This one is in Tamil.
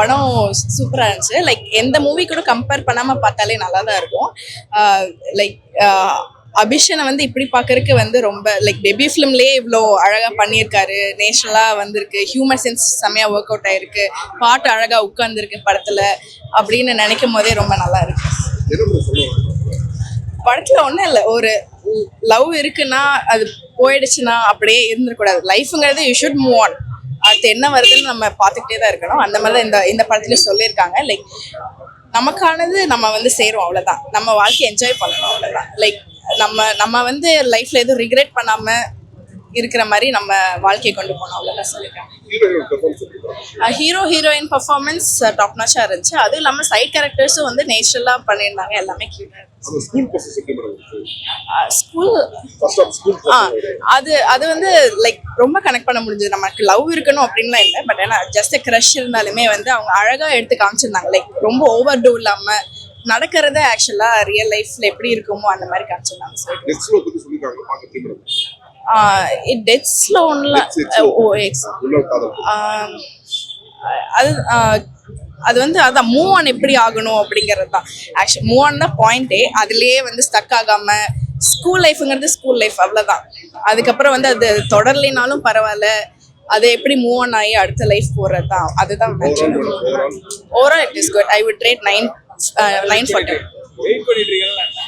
படம் சூப்பராக இருந்துச்சு. லைக் எந்த மூவி கூட கம்பேர் பண்ணாமல் பார்த்தாலே நல்லா தான் இருக்கும். லைக் அபிஷனை வந்து இப்படி பார்க்கறதுக்கு வந்து ரொம்ப லைக் பேபி ஃபிலிம்லேயே இவ்வளோ அழகாக பண்ணியிருக்காரு. நேஷனலாக வந்திருக்கு. ஹியூமர் சென்ஸ் செம்மையாக ஒர்க் அவுட் ஆயிருக்கு. பாட்டு அழகாக உட்காந்துருக்கு படத்தில் அப்படின்னு நினைக்கும் போதே ரொம்ப நல்லா இருக்கு. படத்தில் ஒன்றும் இல்லை, ஒரு லவ் இருக்குன்னா அது போயிடுச்சுன்னா அப்படியே இருந்துடக்கூடாது. லைஃபுங்கிறது யூ ஷுட் மூவ் ஆன். அடுத்து என்ன வருதுன்னு நம்ம பார்த்துக்கிட்டே தான் இருக்கணும். அந்த மாதிரி தான் இந்த படத்துலையும் சொல்லியிருக்காங்க. லைக் நமக்கானது நம்ம வந்து சேரும், அவ்வளோதான். நம்ம வாழ்க்கையை என்ஜாய் பண்ணணும், அவ்வளோதான். லைக் நம்ம வந்து லைஃப்பில் எதுவும் ரிக்ரெட் பண்ணாமல் இருக்கிற மாதிரி நம்ம வாழ்க்கையை கொண்டு போனோம், அவ்வளோதான் சொல்லியிருக்காங்க. ஹீரோயின் பர்ஃபார்மன்ஸ் டாப் நாச்சாக இருந்துச்சு. அதுவும் இல்லாமல் சைட் கேரக்டர்ஸும் வந்து நேச்சுரலாக பண்ணியிருந்தாங்க. எல்லாமே க்யூட்டாக ஸ்கூல் அது வந்து லைக் ரொம்ப கனெக்ட் பண்ண முடிஞ்சது. நமக்கு லவ் இருக்கணும் அப்படின்லாம் இல்லை, பட் ஏன்னா ஜஸ்ட் க்ரஷ் இருந்தாலுமே வந்து அவங்க அழகாக எடுத்து காமிச்சிருந்தாங்க. லைக் ரொம்ப ஓவர் டூ இல்லாமல் நடக்கிறத ஆக்சுவலாக ரியல் லைஃப்ல எப்படி இருக்குமோ அந்த மாதிரி காமிச்சிருந்தாங்க. டெத்ஸ்ல ஒன்றுல அது வந்து அதான் மூவ் ஆன் எப்படி ஆகணும் அப்படிங்கிறது தான். ஆக்சுவலி மூவ் ஆன் தான் பாயிண்டே. அதுலேயே வந்து ஸ்டக் ஆகாம ஸ்கூல் லைஃப்ங்கிறது ஸ்கூல் லைஃப், அவ்வளோதான். அதுக்கப்புறம் வந்து அது தொடரலைனாலும் பரவாயில்ல, அது எப்படி மூவ் ஆன் ஆகி அடுத்த லைஃப் போகிறது தான். அதுதான் overall it is good. I would rate 9/10.